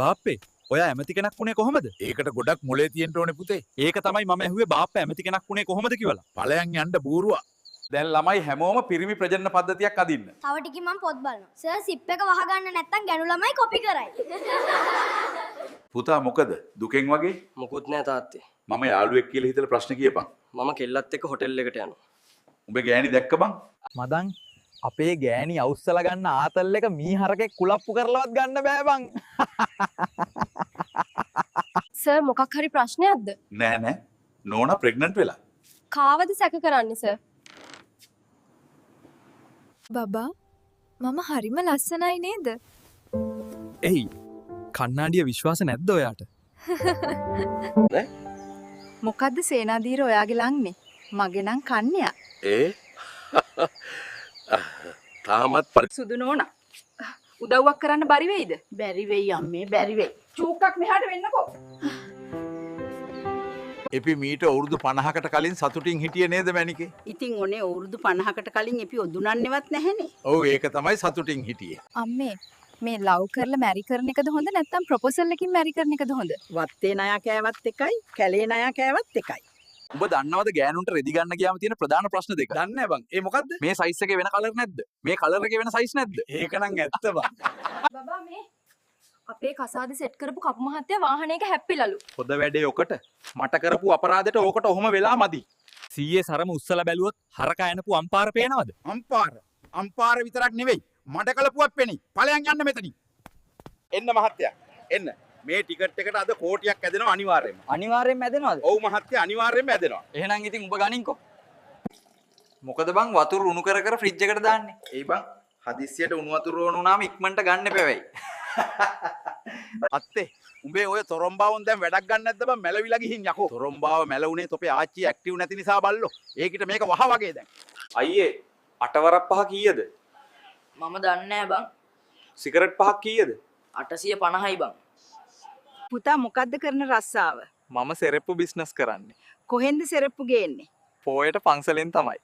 බාප්පේ ඔයා ඇමති කෙනෙක් වුණේ කොහොමද? ඒකට ගොඩක් මොලේ තියෙන්න ඕනේ පුතේ. ඒක තමයි මම ඇහුවේ බාප්පා ඇමති කෙනෙක් වුණේ කොහොමද කියලා. ඵලයන් යන්න බූරුවා. දැන් ළමයි හැමෝම පිරිමි ප්‍රජනන පද්ධතියක් අදින්න. තව ටිකකින් මම පොත් බලනවා. සර් සිප් එක වහගන්න නැත්තම් ගැණු ළමයි කොපි කරයි. පුතා මොකද? දුකෙන් වගේ? මොකුත් නෑ තාත්තේ. මම යාළුවෙක් කියලා හිතලා ප්‍රශ්න කියපන්. මම කෙල්ලත් එක්ක හොටෙල් එකට යනවා. උඹේ ගෑණි දැක්ක බං? මදන් අපේ ගෑණි අවුස්සලා ගන්න ආතල් එක මීහරකේ කුලප්පු කරලවත් ගන්න බෑ බං. සර් මොකක් හරි ප්‍රශ්නයක්ද? නෑ නෑ. නෝනා ප්‍රෙග්නන්ට් වෙලා. කාවද සැක කරන්නේ සර්? බබා මම හරිම ලස්සනයි නේද? එයි කන්නාඩිය විශ්වාස නැද්ද ඔයාට? මොකද්ද සේනාධීර ඔයාගේ ලංනේ? මගේ නම් කන්‍යා. ඒ තාමත් සුදු නෝනා. උදව්වක් කරන්න බැරි වෙයිද? බැරි වෙයි අම්මේ බැරි වෙයි. චූක්කක් මෙහාට වෙන්නකෝ. එපි මීට අවුරුදු 50කට කලින් සතුටින් හිටියේ නේද මැනිකේ? ඉතින් ඔනේ අවුරුදු 50කට කලින් අපි ඔදුනන්නේවත් නැහැනේ. ඔව් ඒක තමයි සතුටින් හිටියේ. අම්මේ මේ ලව් කරලා මැරි කරන එකද හොඳ නැත්නම් ප්‍රොපෝසල් එකකින් මැරි කරන එකද හොඳ? වත්තේ ණය කෑවත් එකයි, කැලේ ණය කෑවත් එකයි. උඹ දන්නවද ගෑනුන්ට රෙදි ගන්න ගියාම තියෙන ප්‍රධාන ප්‍රශ්න දෙක? දන්නේ නැහැ බං. ඒ මොකද්ද? මේ සයිස් එකේ වෙන කලර් නැද්ද? මේ කලර් එකේ වෙන සයිස් නැද්ද? ඒක නම් ඇත්ත බං. බබා මේ අපේ කසාද සෙට් කරපු කපු මහත්තයා වාහනයක හැප්පිලලු. පොද වැඩේ ඔකට මට කරපු අපරාධයට ඕකට ඔහොම වෙලා මදි. සීයේ සරම උස්සලා බැලුවොත් හරක ඇනපු අම්පාර පේනවද? අම්පාර විතරක් නෙවෙයි. මඩ කලපුවක් පෙනී. ඵලයන් යන්න මෙතනින්. එන්න මහත්තයා. එන්න. මේ ටිකට් එකට අද කෝටියක් ඇදෙනවා අනිවාර්යයෙන්ම. අනිවාර්යෙන්ම ඇදෙනවද? ඔව් මහත්තයා අනිවාර්යයෙන්ම ඇදෙනවා. එහෙනම් ඉතින් උඹ ගනින්කෝ. මොකද බං වතුර උණු කර කර ෆ්‍රිජ් එකට දාන්නේ? ඒ බං හදිස්සියට උණු වතුර ඕන උනාම ඉක්මනට ගන්න එපැවයි. අත්තේ උඹේ ඔය තොරම්බාවන් දැන් වැඩක් ගන්න නැද්ද බං මැලවිලා ගිහින් යකෝ. තොරම්බාව මැලුනේ තොපේ ආච්චි ඇක්ටිව් නැති නිසා බල්ලෝ. ඒකිට මේක වහ වගේ දැන්. අයියේ අටවරක් පහ කීයද? මම දන්නේ නැහැ බං. සිගරට් පහක් කීයද? 850යි බං. පුතා මොකද්ද කරන රස්සාව? මම සෙරෙප්පු බිස්නස් කරන්නේ. කොහෙන්ද සෙරප්පු ගේන්නේ? පොයට පන්සලෙන් තමයි.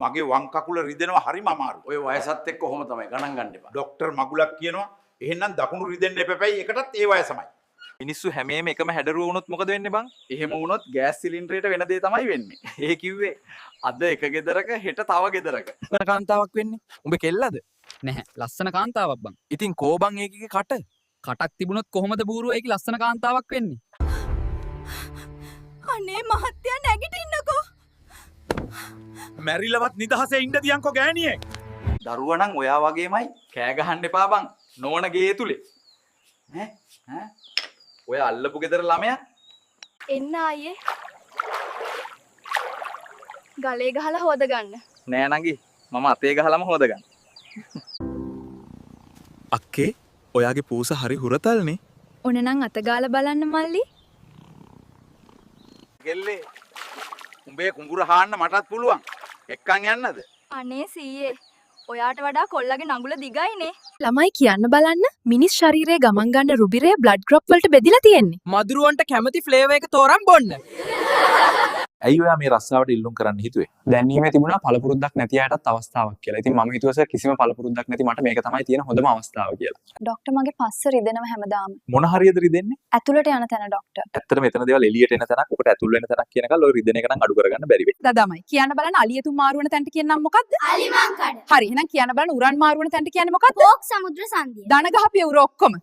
මගේ වම් කකුල රිදෙනවා හරිම අමාරු. ඔය වයසත් එක්ක කොහොම තමයි ගණන් ගන්න එපා. ડોක්ටර් මගුලක් කියනවා එහෙනම් දකුණු රිදෙන්න එපැයි එකටත් ඒ වයසමයි. මිනිස්සු හැමේම එකම හැඩරුව වුණොත් මොකද වෙන්නේ බං? එහෙම වුණොත් ගෑස් සිලින්ඩරේට වෙන දේ තමයි වෙන්නේ. ඒ කිව්වේ අද එක ගෙදරක හෙට තව ගෙදරක. වෙන කාන්තාවක් වෙන්නේ. උඹ කෙල්ලද? නැහැ ලස්සන කාන්තාවක් බං. ඉතින් කෝබන් ඒකගේ කට කටක් තිබුණොත් කොහොමද බූරුව ඒකේ ලස්සන කාන්තාවක් වෙන්නේ? අනේ මහත්තයා නැගිටින්නකෝ. මැරිලවත් නිදහසේ ඉන්න දියන්කෝ ගෑණියෙක්. දරුවා නම් ඔයා වගේමයි කෑ ගහන්න එපා බං. නෝන ගේ තුලේ. ඈ ඔය අල්ලපු ගෙදර ළමයා එන්න ආයේ. ගලේ ගහලා හොද ගන්න. නෑ නංගි මම අතේ ගහලම හොදගන්න. අක්කේ ඔයාගේ පූස හරි හුරතල්නේ. ඔන්න නම් අත ගාලා බලන්න මල්ලි. කෙල්ලේ උඹේ කුඹුර හාන්න මටත් පුළුවන්. එක්කන් යන්නද? අනේ සීයේ. ඔයාට වඩා කොල්ලගේ නඟුල දිගයිනේ. ළමයි කියන්න බලන්න මිනිස් ශරීරයේ ගමන් ගන්න රුබිරය බ්ලඩ් ගෲප් වලට බෙදිලා තියෙන්නේ. මදුරුවන්ට කැමති ෆ්ලේවර් එක තෝරන් බොන්න. ඇයි ඔයා මේ රස්සාවට ඉල්ලුම් කරන්න හිතුවේ? දැනීමේ තිබුණා පළපුරුද්දක් නැති අයටත් අවස්ථාවක් කියලා. ඉතින් මම හිතුවා සර් කිසිම පළපුරුද්දක් නැති මට මේක තමයි තියෙන හොඳම අවස්ථාව කියලා. ડોක්ටර් මගේ පස්ස රිදෙනවා හැමදාම. මොන හරියද රිදෙන්නේ? ඇතුළට යන තැන ડોක්ටර්. ඇත්තට මෙතන දේවල් එළියට එන තැනක් ඔකට ඇතුල් වෙන තැනක් කියනකල් ඔය රිදෙන එක නම් අඩු කරගන්න බැරි වෙයි. දදාමයි කියන්න බලන්න අලියතුන් මාරු වෙන තැනට කියන්නම් මොකද්ද? අලිමංකඩ. හරි එහෙනම් කියන්න බලන්න උරන් මාරු වෙන තැනට කියන්නේ මොකද්ද? පෝක් සමුද්‍ර සංදිය. දන ගහපිය උර ඔක්කොම.